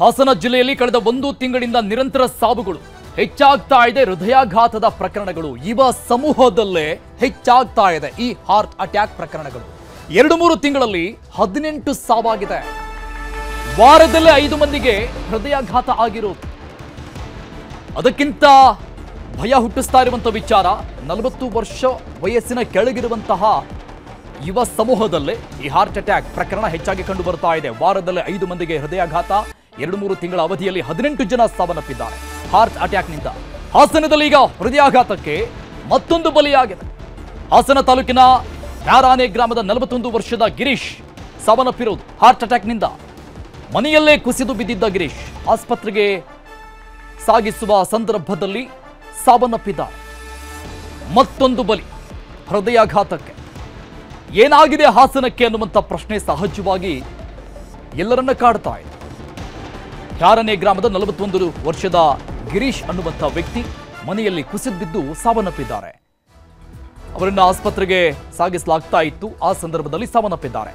ಹಾಸನ ಜಿಲ್ಲೆಯಲ್ಲಿ ಕಳೆದ 1 ತಿಂಗಳಿಂದ ನಿರಂತರ ಸಾವುಗಳು ಹೆಚ್ಚಾಗ್ತಾ ಇದೆ. ಹೃದಯಾಘಾತದ ಪ್ರಕರಣಗಳು ಯುವ ಸಮೂಹದಲ್ಲೇ ಹೆಚ್ಚಾಗ್ತಾ ಇದೆ. ಈ ಹಾರ್ಟ್ ಅಟ್ಯಾಕ್ ಪ್ರಕರಣಗಳು 2-3 ತಿಂಗಳಲ್ಲಿ 18 ಸಾವಾಗಿದೆ. ವಾರದಲ್ಲೇ 5 ಮಂದಿಗೆ ಹೃದಯಾಘಾತ ಆಗಿರೋದು. ಅದಕ್ಕಿಂತ ಭಯ ಹುಟ್ಟಿಸ್ತಾ ಇರುವಂತಹ ವಿಚಾರ 40 ವರ್ಷ ವಯಸ್ಸಿನ ಕೆಳಗಿರುವಂತಹ ಯುವ ಸಮೂಹದಲ್ಲೇ ಈ ಹಾರ್ಟ್ ಅಟ್ಯಾಕ್ ಪ್ರಕರಣ ಹೆಚ್ಚಾಗಿ ಕಂಡು ಬರ್ತಾ ಇದೆ. ವಾರದಲ್ಲೇ 5 ಮಂದಿಗೆ ಹೃದಯಾಘಾತ, 2-3 ತಿಂಗಳ ಅವಧಿಯಲ್ಲಿ 18 ಜನ ಸಾವನ್ನಪ್ಪಿದ್ದಾರೆ ಹಾರ್ಟ್ ಅಟ್ಯಾಕ್ನಿಂದ. ಹಾಸನದಲ್ಲಿ ಈಗ ಹೃದಯಾಘಾತಕ್ಕೆ ಮತ್ತೊಂದು ಬಲಿಯಾಗಿದೆ. ಹಾಸನ ತಾಲೂಕಿನ ಮ್ಯಾರಾನೆ ಗ್ರಾಮದ 41 ವರ್ಷದ ಗಿರೀಶ್ ಸಾವನ್ನಪ್ಪಿರೋದು ಹಾರ್ಟ್ ಅಟ್ಯಾಕ್ನಿಂದ. ಮನೆಯಲ್ಲೇ ಕುಸಿದು ಬಿದ್ದಿದ್ದ ಗಿರೀಶ್ ಆಸ್ಪತ್ರೆಗೆ ಸಾಗಿಸುವ ಸಂದರ್ಭದಲ್ಲಿ ಸಾವನ್ನಪ್ಪಿದ್ದಾರೆ. ಮತ್ತೊಂದು ಬಲಿ ಹೃದಯಾಘಾತಕ್ಕೆ. ಏನಾಗಿದೆ ಹಾಸನಕ್ಕೆ ಅನ್ನುವಂಥ ಪ್ರಶ್ನೆ ಸಹಜವಾಗಿ ಎಲ್ಲರನ್ನ ಕಾಡ್ತಾ ಇದೆ. ಮ್ಯಾರಾನೆ ಗ್ರಾಮದ 41 ವರ್ಷದ ಗಿರೀಶ್ ಅನ್ನುವಂಥ ವ್ಯಕ್ತಿ ಮನೆಯಲ್ಲಿ ಕುಸಿದು ಬಿದ್ದು ಸಾವನ್ನಪ್ಪಿದ್ದಾರೆ. ಅವರನ್ನು ಆಸ್ಪತ್ರೆಗೆ ಸಾಗಿಸಲಾಗ್ತಾ ಇತ್ತು. ಆ ಸಂದರ್ಭದಲ್ಲಿ ಸಾವನ್ನಪ್ಪಿದ್ದಾರೆ.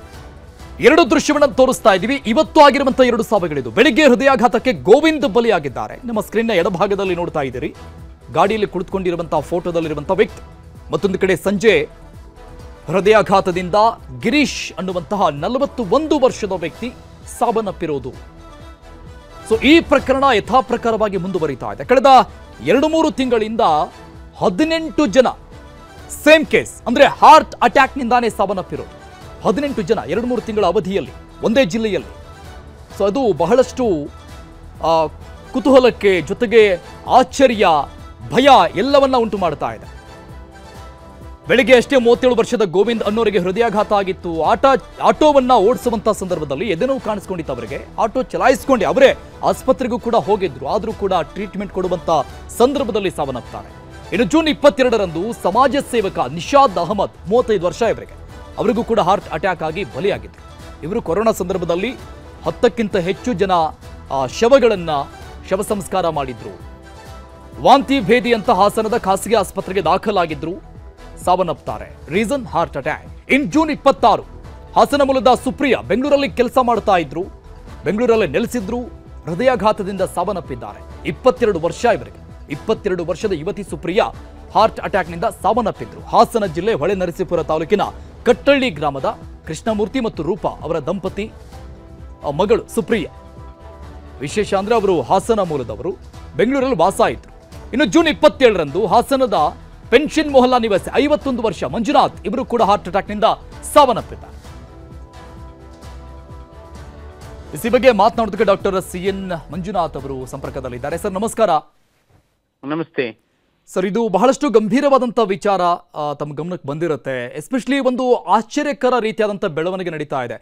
2 ದೃಶ್ಯವನ್ನು ತೋರಿಸ್ತಾ ಇದ್ದೀವಿ. ಇವತ್ತು ಆಗಿರುವಂತಹ 2 ಸಾವುಗಳಿದು. ಬೆಳಿಗ್ಗೆ ಹೃದಯಾಘಾತಕ್ಕೆ ಗೋವಿಂದ್ ಬಲಿಯಾಗಿದ್ದಾರೆ. ನಿಮ್ಮ ಸ್ಕ್ರೀನ್ನ ಎಡಭಾಗದಲ್ಲಿ ನೋಡ್ತಾ ಇದ್ದೀರಿ. ಗಾಡಿಯಲ್ಲಿ ಕುಳಿತುಕೊಂಡಿರುವಂತಹ ಫೋಟೋದಲ್ಲಿರುವಂತಹ ವ್ಯಕ್ತಿ. ಮತ್ತೊಂದು ಕಡೆ ಸಂಜೆ ಹೃದಯಾಘಾತದಿಂದ ಗಿರೀಶ್ ಅನ್ನುವಂತಹ 41 ವರ್ಷದ ವ್ಯಕ್ತಿ ಸಾವನ್ನಪ್ಪಿರೋದು. ಸೊ ಈ ಪ್ರಕರಣ ಯಥಾಪ್ರಕಾರವಾಗಿ ಮುಂದುವರಿತಾ ಇದೆ. ಕಳೆದ 2-3 ತಿಂಗಳಿಂದ 18 ಜನ ಸೇಮ್ ಕೇಸ್, ಅಂದ್ರೆ ಹಾರ್ಟ್ ಅಟ್ಯಾಕ್ನಿಂದಾನೇ ಸಾವನ್ನಪ್ಪಿರೋದು. 18 ಜನ 2-3 ತಿಂಗಳ ಅವಧಿಯಲ್ಲಿ ಒಂದೇ ಜಿಲ್ಲೆಯಲ್ಲಿ. ಸೊ ಅದು ಬಹಳಷ್ಟು ಕುತೂಹಲಕ್ಕೆ ಜೊತೆಗೆ ಆಶ್ಚರ್ಯ, ಭಯ ಎಲ್ಲವನ್ನ ಉಂಟು ಮಾಡ್ತಾ ಇದೆ. ಬೆಳಿಗ್ಗೆ ಅಷ್ಟೇ 37 ವರ್ಷದ ಗೋವಿಂದ್ ಅನ್ನೋರಿಗೆ ಹೃದಯಾಘಾತ ಆಗಿತ್ತು. ಆಟೋವನ್ನ ಓಡಿಸುವಂತ ಸಂದರ್ಭದಲ್ಲಿ ಎದೆನೋವು ಕಾಣಿಸ್ಕೊಂಡಿತ್ತು ಅವರಿಗೆ. ಆಟೋ ಚಲಾಯಿಸಿಕೊಂಡು ಅವರೇ ಆಸ್ಪತ್ರೆಗೂ ಕೂಡ ಹೋಗಿದ್ರು. ಆದರೂ ಕೂಡ ಟ್ರೀಟ್ಮೆಂಟ್ ಕೊಡುವಂತ ಸಂದರ್ಭದಲ್ಲಿ ಸಾವನ್ನಪ್ತಾರೆ. ಇನ್ನು ಜೂನ್ 22ರಂದು ಸಮಾಜ ಸೇವಕ ನಿಷಾದ್ ಅಹಮದ್ 35 ವರ್ಷ ಇವರಿಗೆ, ಅವರಿಗೂ ಕೂಡ ಹಾರ್ಟ್ ಅಟ್ಯಾಕ್ ಆಗಿ ಬಲಿಯಾಗಿದ್ರು. ಇವರು ಕೊರೋನಾ ಸಂದರ್ಭದಲ್ಲಿ 10ಕ್ಕಿಂತ ಹೆಚ್ಚು ಜನ ಶವಗಳನ್ನ ಶವ ಸಂಸ್ಕಾರ ಮಾಡಿದ್ರು. ವಾಂತಿ ಭೇದಿ ಅಂತ ಹಾಸನದ ಖಾಸಗಿ ಆಸ್ಪತ್ರೆಗೆ ದಾಖಲಾಗಿದ್ರು. ಸಾವನ್ನಪ್ತಾರೆ. Reason heart attack. In June 26 ಹಾಸನ ಮೂಲದ ಸುಪ್ರಿಯಾ ಬೆಂಗಳೂರಲ್ಲಿ ಕೆಲಸ ಮಾಡ್ತಾ ಇದ್ರು. ಬೆಂಗಳೂರಲ್ಲೇ ನೆಲೆಸಿದ್ರು. ಹೃದಯಾಘಾತದಿಂದ ಸಾವನ್ನಪ್ಪಿದ್ದಾರೆ. 22 ವರ್ಷ ಇವರಿಗೆ. 22 ವರ್ಷದ ಯುವತಿ ಸುಪ್ರಿಯಾ ಹಾರ್ಟ್ ಅಟ್ಯಾಕ್ನಿಂದ ಸಾವನ್ನಪ್ಪಿದ್ರು. ಹಾಸನ ಜಿಲ್ಲೆ ಹೊಳೆನರಸೀಪುರ ತಾಲೂಕಿನ ಕಟ್ಟಳ್ಳಿ ಗ್ರಾಮದ ಕೃಷ್ಣಮೂರ್ತಿ ಮತ್ತು ರೂಪಾ ಅವರ ದಂಪತಿ ಮಗಳು ಸುಪ್ರಿಯಾ. ವಿಶೇಷ ಅಂದ್ರೆ ಅವರು ಹಾಸನ ಮೂಲದವರು, ಬೆಂಗಳೂರಲ್ಲಿ ವಾಸ ಇದ್ರು. ಇನ್ನು ಜೂನ್ 27ರಂದು ಹಾಸನದ ಪೆನ್ಷನ್ ಮೊಹಲ್ಲಾ ನಿವಾಸಿ 51 ವರ್ಷ ಮಂಜುನಾಥ್ ಇವರು ಕೂಡ ಹಾರ್ಟ್ ಅಟ್ಯಾಕ್ನಿಂದ ಸಾವನ್ನಪ್ಪಿದ್ದಾರೆ. ಈ ಬಗ್ಗೆ ಮಾತನಾಡೋದಕ್ಕೆ ಡಾಕ್ಟರ್ CN ಮಂಜುನಾಥ್ ಅವರು ಸಂಪರ್ಕದಲ್ಲಿದ್ದಾರೆ. ಸರ್ ನಮಸ್ಕಾರ. ನಮಸ್ತೆ ಸರ್, ಇದು ಬಹಳಷ್ಟು ಗಂಭೀರವಾದಂಥ ವಿಚಾರ ತಮ್ಮ ಗಮನಕ್ಕೆ ಬಂದಿರುತ್ತೆ. ಎಸ್ಪೆಷಲಿ ಒಂದು ಆಶ್ಚರ್ಯಕರ ರೀತಿಯಾದಂಥ ಬೆಳವಣಿಗೆ ನಡೀತಾ ಇದೆ.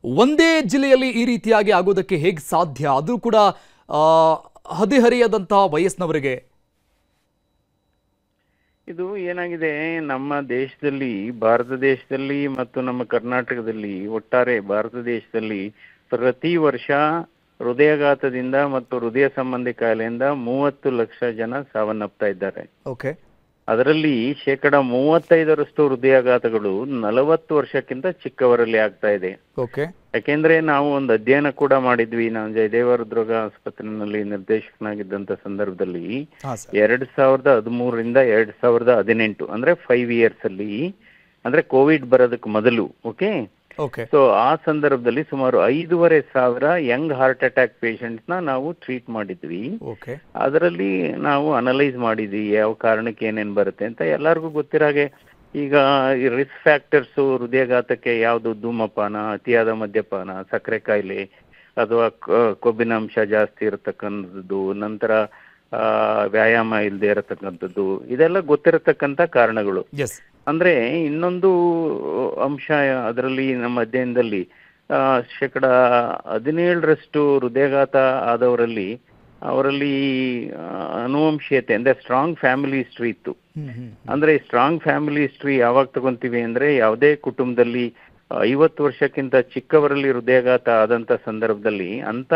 ಒಂದೇ ಜಿಲ್ಲೆಯಲ್ಲಿ ಈ ರೀತಿಯಾಗಿ ಆಗೋದಕ್ಕೆ ಹೇಗೆ ಸಾಧ್ಯ? ಅದು ಕೂಡ ಹದಿಹರಿಯದಂತಹ ವಯಸ್ಸಿನವರಿಗೆ. ಇದು ಏನಾಗಿದೆ, ನಮ್ಮ ದೇಶದಲ್ಲಿ, ಭಾರತ ದೇಶದಲ್ಲಿ ಮತ್ತು ನಮ್ಮ ಕರ್ನಾಟಕದಲ್ಲಿ, ಒಟ್ಟಾರೆ ಭಾರತ ದೇಶದಲ್ಲಿ ಪ್ರತಿ ವರ್ಷ ಹೃದಯಾಘಾತದಿಂದ ಮತ್ತು ಹೃದಯ ಸಂಬಂಧಿ ಕಾಯಿಲೆಯಿಂದ 30 ಲಕ್ಷ ಜನ ಸಾವನ್ನಪ್ತಾ ಇದ್ದಾರೆ. ಓಕೆ. ಅದರಲ್ಲಿ 35% ಹೃದಯಾಘಾತಗಳು 40 ವರ್ಷಕ್ಕಿಂತ ಚಿಕ್ಕವರಲ್ಲಿ ಆಗ್ತಾ ಇದೆ. ಓಕೆ. ಯಾಕೆಂದ್ರೆ ನಾವು ಒಂದು ಅಧ್ಯಯನ ಕೂಡ ಮಾಡಿದ್ವಿ. ನಾನು ಜಯದೇವ ಹೃದ್ರೋಗ ಆಸ್ಪತ್ರೆಯಲ್ಲಿ ನಿರ್ದೇಶಕನಾಗಿದ್ದಂತ ಸಂದರ್ಭದಲ್ಲಿ 2013ರಿಂದ 2018 ಅಂದ್ರೆ 5 ಇಯರ್ಸ್ ಅಲ್ಲಿ, ಅಂದ್ರೆ ಕೋವಿಡ್ ಬರೋದಕ್ಕೆ ಮೊದಲು, ಓಕೆ. ಸೊ ಆ ಸಂದರ್ಭದಲ್ಲಿ ಸುಮಾರು 5,500 ಯಂಗ್ ಹಾರ್ಟ್ ಅಟ್ಯಾಕ್ ಪೇಷಂಟ್ಸ್ ನಾವು ಟ್ರೀಟ್ ಮಾಡಿದ್ವಿ. ಅದರಲ್ಲಿ ನಾವು ಅನಲೈಸ್ ಮಾಡಿದ್ವಿ ಯಾವ ಕಾರಣಕ್ಕೆ ಏನೇನ್ ಬರುತ್ತೆ ಅಂತ. ಎಲ್ಲರಿಗೂ ಗೊತ್ತಿರಾಗೆ ಈಗ ರಿಸ್ಕ್ ಫ್ಯಾಕ್ಟರ್ಸ್ ಹೃದಯಾಘಾತಕ್ಕೆ ಯಾವುದು, ಧೂಮಪಾನ, ಅತಿಯಾದ ಮದ್ಯಪಾನ, ಸಕ್ಕರೆ ಕಾಯಿಲೆ ಅಥವಾ ಕೊಬ್ಬಿನಾಂಶ ಜಾಸ್ತಿ ಇರತಕ್ಕಂಥದ್ದು, ನಂತರ ವ್ಯಾಯಾಮ ಇಲ್ಲದೆ ಇರತಕ್ಕಂಥದ್ದು, ಇದೆಲ್ಲ ಗೊತ್ತಿರತಕ್ಕಂಥ ಕಾರಣಗಳು. ಅಂದ್ರೆ ಇನ್ನೊಂದು ಅಂಶ ಅದರಲ್ಲಿ ನಮ್ಮ ಅಧ್ಯಯನದಲ್ಲಿ 17% ಹೃದಯಾಘಾತ ಆದವರಲ್ಲಿ ಅವರಲ್ಲಿ ಅನುವಂಶೀಯತೆ ಅಂದ್ರೆ ಸ್ಟ್ರಾಂಗ್ ಫ್ಯಾಮಿಲಿ ಹಿಸ್ಟ್ರಿ ಇತ್ತು. ಅಂದ್ರೆ ಸ್ಟ್ರಾಂಗ್ ಫ್ಯಾಮಿಲಿ ಹಿಸ್ಟ್ರಿ ಯಾವಾಗ ತಗೊಂತೀವಿ ಅಂದ್ರೆ, ಯಾವುದೇ ಕುಟುಂಬದಲ್ಲಿ 50 ವರ್ಷಕ್ಕಿಂತ ಚಿಕ್ಕವರಲ್ಲಿ ಹೃದಯಾಘಾತ ಆದಂತ ಸಂದರ್ಭದಲ್ಲಿ ಅಂತ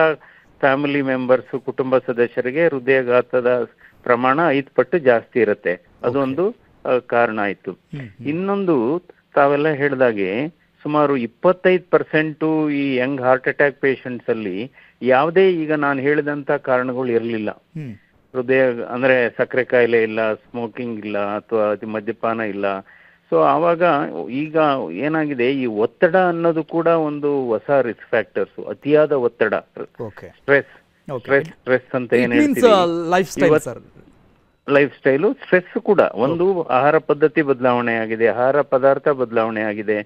ಫ್ಯಾಮಿಲಿ ಮೆಂಬರ್ಸ್, ಕುಟುಂಬ ಸದಸ್ಯರಿಗೆ ಹೃದಯಾಘಾತದ ಪ್ರಮಾಣ 5 ಪಟ್ಟು ಜಾಸ್ತಿ ಇರುತ್ತೆ. ಅದೊಂದು ಕಾರಣ ಆಯ್ತು. ಇನ್ನೊಂದು, ತಾವೆಲ್ಲ ಹೇಳಿದಾಗೆ ಸುಮಾರು 25% ಈ ಯಂಗ್ ಹಾರ್ಟ್ ಅಟ್ಯಾಕ್ ಪೇಷಂಟ್ಸ್ ಅಲ್ಲಿ ಯಾವುದೇ ಈಗ ನಾನು ಹೇಳಿದಂತ ಕಾರಣಗಳು ಇರಲಿಲ್ಲ. ಹೃದಯ ಅಂದ್ರೆ ಸಕ್ಕರೆ ಕಾಯಿಲೆ ಇಲ್ಲ, ಸ್ಮೋಕಿಂಗ್ ಇಲ್ಲ, ಅಥವಾ ಮದ್ಯಪಾನ ಇಲ್ಲ. ಸೊ ಆವಾಗ ಈಗ ಏನಾಗಿದೆ, ಈ ಒತ್ತಡ ಅನ್ನೋದು ಕೂಡ ಒಂದು ಹೊಸ ರಿಸ್ಕ್ ಫ್ಯಾಕ್ಟರ್ಸ್. ಅತಿಯಾದ ಒತ್ತಡ, ಸ್ಟ್ರೆಸ್ ಅಂತ ಏನ್ ಹೇಳ್ತೀವಿ, ಲೈಫ್ ಸ್ಟೈಲು ಸ್ಟ್ರೆಸ್ ಕೂಡ ಒಂದು. ಆಹಾರ ಪದ್ಧತಿ ಬದಲಾವಣೆ ಆಗಿದೆ, ಆಹಾರ ಪದಾರ್ಥ ಬದಲಾವಣೆ ಆಗಿದೆ.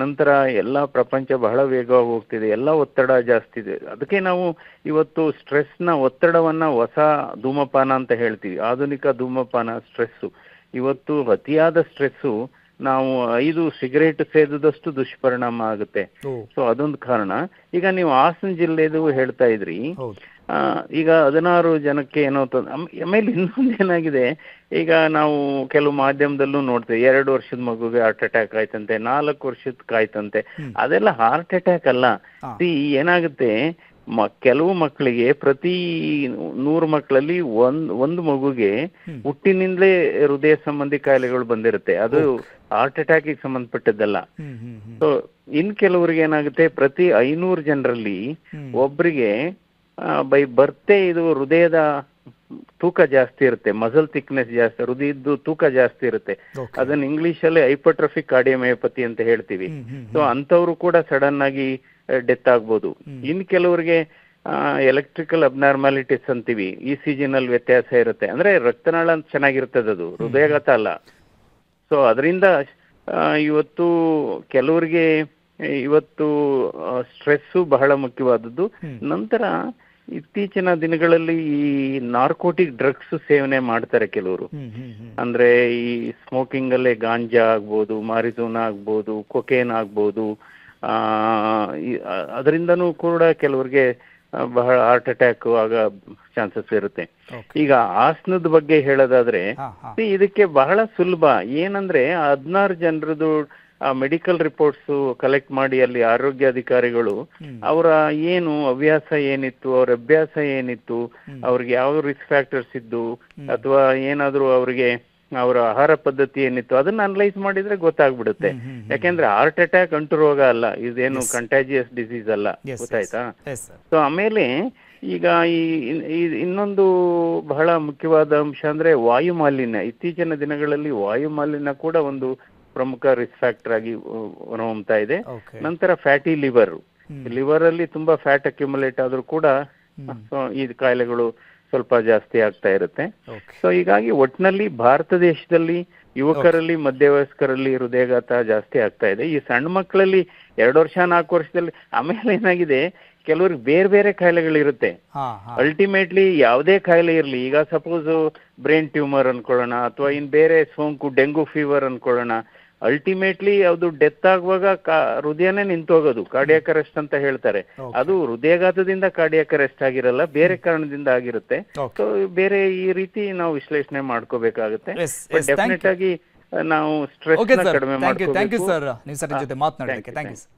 ನಂತರ ಎಲ್ಲಾ ಪ್ರಪಂಚ ಬಹಳ ವೇಗವಾಗಿ ಹೋಗ್ತಿದೆ, ಎಲ್ಲ ಒತ್ತಡ ಜಾಸ್ತಿ ಇದೆ. ಅದಕ್ಕೆ ನಾವು ಇವತ್ತು ಸ್ಟ್ರೆಸ್ನ ಒತ್ತಡವನ್ನ ಹೊಸ ಧೂಮಪಾನ ಅಂತ ಹೇಳ್ತೀವಿ. ಆಧುನಿಕ ಧೂಮಪಾನ ಸ್ಟ್ರೆಸ್ಸು. ಇವತ್ತು ಅತಿಯಾದ ಸ್ಟ್ರೆಸ್ಸು ನಾವು 5 ಸಿಗರೇಟ್ ಸೇದದಷ್ಟು ದುಷ್ಪರಿಣಾಮ ಆಗುತ್ತೆ. ಸೊ ಅದೊಂದು ಕಾರಣ. ಈಗ ನೀವು ಹಾಸನ ಜಿಲ್ಲೆದು ಹೇಳ್ತಾ ಇದ್ರಿ, ಈಗ 16 ಜನಕ್ಕೆ ಏನೋ ಆಮೇಲೆ ಇನ್ನೊಂದು ಏನಾಗಿದೆ, ಈಗ ನಾವು ಕೆಲವು ಮಾಧ್ಯಮದಲ್ಲೂ ನೋಡ್ತೇವೆ, 2 ವರ್ಷದ ಮಗುಗೆ ಹಾರ್ಟ್ ಅಟ್ಯಾಕ್ ಆಯ್ತಂತೆ, 4 ವರ್ಷದ ಆಯ್ತಂತೆ. ಅದೆಲ್ಲ ಹಾರ್ಟ್ ಅಟ್ಯಾಕ್ ಅಲ್ಲ. ಏನಾಗುತ್ತೆ, ಕೆಲವು ಮಕ್ಕಳಿಗೆ ಪ್ರತಿ 100 ಮಕ್ಕಳಲ್ಲಿ ಒಂದು ಮಗುಗೆ ಹುಟ್ಟಿನಿಂದಲೇ ಹೃದಯ ಸಂಬಂಧಿ ಕಾಯಿಲೆಗಳು ಬಂದಿರುತ್ತೆ. ಅದು ಹಾರ್ಟ್ ಅಟ್ಯಾಕ್ ಸಂಬಂಧಪಟ್ಟದ್ದಲ್ಲ. ಸೊ ಕೆಲವರಿಗೆ ಏನಾಗುತ್ತೆ, ಪ್ರತಿ 500 ಜನರಲ್ಲಿ ಒಬ್ರಿಗೆ ಬೈ ಬರ್ತೆ ಇದು ಹೃದಯದ ತೂಕ ಜಾಸ್ತಿ ಇರುತ್ತೆ, ಮಸಲ್ ಥಿಕ್ನೆಸ್ ಜಾಸ್ತಿ, ಹೃದಯದ್ದು ತೂಕ ಜಾಸ್ತಿ ಇರುತ್ತೆ. ಅದನ್ನ ಇಂಗ್ಲಿಷ್ ಅಲ್ಲಿ ಹೈಪರ್ಟ್ರೋಫಿಕ್ ಕಾರ್ಡಿಯೋಮಯೋಪತಿ ಅಂತ ಹೇಳ್ತೀವಿ. ಸೊ ಅಂತವ್ರು ಕೂಡ ಸಡನ್ ಆಗಿ ಡೆತ್ ಆಗ್ಬೋದು. ಕೆಲವರಿಗೆ ಎಲೆಕ್ಟ್ರಿಕಲ್ ಅಬ್ನಾರ್ಮಾಲಿಟೀಸ್ ಅಂತೀವಿ, ECG ನಲ್ಲಿ ವ್ಯತ್ಯಾಸ ಇರುತ್ತೆ. ಅಂದ್ರೆ ರಕ್ತನಾಳ ಚೆನ್ನಾಗಿರ್ತದೆ, ಅದು ಹೃದಯಘಾತ ಅಲ್ಲ. ಸೊ ಅದರಿಂದ ಇವತ್ತು ಕೆಲವರಿಗೆ ಸ್ಟ್ರೆಸ್ಸು ಬಹಳ ಮುಖ್ಯವಾದದ್ದು. ನಂತರ ಇತ್ತೀಚಿನ ದಿನಗಳಲ್ಲಿ ಈ ನಾರ್ಕೋಟಿಕ್ ಡ್ರಗ್ಸ್ ಸೇವನೆ ಮಾಡ್ತಾರೆ ಕೆಲವರು. ಅಂದ್ರೆ ಈ ಸ್ಮೋಕಿಂಗ್ ಅಲ್ಲೇ ಗಾಂಜಾ ಆಗ್ಬೋದು, ಮಾರಿಜೋನಾ ಆಗ್ಬೋದು, ಕೊಕೇನ್ ಆಗ್ಬೋದು. ಅದರಿಂದನೂ ಕೂಡ ಕೆಲವರಿಗೆ ಬಹಳ ಹಾರ್ಟ್ ಅಟ್ಯಾಕ್ ಆಗ ಚಾನ್ಸಸ್ ಇರುತ್ತೆ. ಈಗ ಹಾಸನದ ಬಗ್ಗೆ ಹೇಳೋದಾದ್ರೆ ಇದಕ್ಕೆ ಬಹಳ ಸುಲಭ. ಏನಂದ್ರೆ 16 ಜನರದು ಮೆಡಿಕಲ್ ರಿಪೋರ್ಟ್ಸ್ ಕಲೆಕ್ಟ್ ಮಾಡಿ ಅಲ್ಲಿ ಆರೋಗ್ಯ ಅಧಿಕಾರಿಗಳು ಅವರ ಏನು ಹವ್ಯಾಸ ಏನಿತ್ತು, ಅವ್ರ ಅಭ್ಯಾಸ ಏನಿತ್ತು, ಅವ್ರಿಗೆ ಯಾವ ರಿಸ್ಕ್ ಫ್ಯಾಕ್ಟರ್ಸ್ ಇದ್ದು, ಅಥವಾ ಏನಾದ್ರು ಅವ್ರಿಗೆ ಅವರ ಆಹಾರ ಪದ್ಧತಿ ಏನಿತ್ತು, ಅದನ್ನ ಅನಲೈಸ್ ಮಾಡಿದ್ರೆ ಗೊತ್ತಾಗ್ಬಿಡುತ್ತೆ. ಯಾಕೆಂದ್ರೆ ಹಾರ್ಟ್ ಅಟ್ಯಾಕ್ ಅಂಟು ರೋಗ ಅಲ್ಲ, ಇದೇನು ಕಂಟ್ಯಾಜಿಯಸ್ ಡಿಸೀಸ್ ಅಲ್ಲ. ಗೊತ್ತಾಯ್ತಾ? ಸೊ ಆಮೇಲೆ ಈಗ ಇನ್ನೊಂದು ಬಹಳ ಮುಖ್ಯವಾದ ಅಂಶ ಅಂದ್ರೆ ವಾಯು ಮಾಲಿನ್ಯ. ಇತ್ತೀಚಿನ ದಿನಗಳಲ್ಲಿ ವಾಯು ಮಾಲಿನ್ಯ ಕೂಡ ಒಂದು ಪ್ರಮುಖ ರಿಸ್ಕ್ ಫ್ಯಾಕ್ಟರ್ ಆಗಿ ಹೊರಹೊಮ್ತಾ ಇದೆ. ನಂತರ ಫ್ಯಾಟಿ ಲಿವರ್ ಅಲ್ಲಿ ತುಂಬಾ ಫ್ಯಾಟ್ ಅಕ್ಯುಮುಲೇಟ್ ಆದ್ರೂ ಕೂಡ ಈ ಕಾಯಿಲೆಗಳು ಸ್ವಲ್ಪ ಜಾಸ್ತಿ ಆಗ್ತಾ ಇರುತ್ತೆ. ಸೊ ಹೀಗಾಗಿ ಒಟ್ಟಿನಲ್ಲಿ ಭಾರತ ದೇಶದಲ್ಲಿ ಯುವಕರಲ್ಲಿ, ಮಧ್ಯವಯಸ್ಕರಲ್ಲಿ ಹೃದಯಘಾತ ಜಾಸ್ತಿ ಆಗ್ತಾ ಇದೆ. ಈ ಸಣ್ಣ ಮಕ್ಕಳಲ್ಲಿ 2 ವರ್ಷ 4 ವರ್ಷದಲ್ಲಿ. ಆಮೇಲೆ ಏನಾಗಿದೆ, ಕೆಲವ್ರಿಗೆ ಬೇರೆ ಬೇರೆ ಕಾಯಿಲೆಗಳಿರುತ್ತೆ. ಅಲ್ಟಿಮೇಟ್ಲಿ ಯಾವುದೇ ಕಾಯಿಲೆ ಇರಲಿ, ಈಗ ಸಪೋಸ್ ಬ್ರೈನ್ ಟ್ಯೂಮರ್ ಅನ್ಕೊಳ್ಳೋಣ, ಅಥವಾ ಬೇರೆ ಸೋಂಕು ಡೆಂಗು ಫೀವರ್ ಅನ್ಕೊಳ್ಳೋಣ, ಅಲ್ಟಿಮೇಟ್ಲಿ ಅದು ಡೆತ್ ಆಗುವಾಗ ಹೃದಯನೇ ನಿಂತೋಗೋದು, ಕಾರ್ಡಿಯಾಕ್ ಅರೆಸ್ಟ್ ಅಂತ ಹೇಳ್ತಾರೆ. ಅದು ಹೃದಯಘಾತದಿಂದ ಕಾರ್ಡಿಯಾಕ್ ಅರೆಸ್ಟ್ ಆಗಿರಲ್ಲ, ಬೇರೆ ಕಾರಣದಿಂದ ಆಗಿರುತ್ತೆ. ಸೊ ಬೇರೆ ಈ ರೀತಿ ನಾವು ವಿಶ್ಲೇಷಣೆ ಮಾಡ್ಕೋಬೇಕಾಗುತ್ತೆ. ಡೆಫಿನೆಟ್ ಆಗಿ ನಾವು ಸ್ಟ್ರೆಸ್ ಕಡಿಮೆ ಮಾಡ್ಕೋಬೇಕು. ಥ್ಯಾಂಕ್ ಯು ಸರ್, ನೀವು ಸರ್ ಜೊತೆ ಮಾತನಾಡೋದಕ್ಕೆ ಥ್ಯಾಂಕ್ ಯು ಸರ್.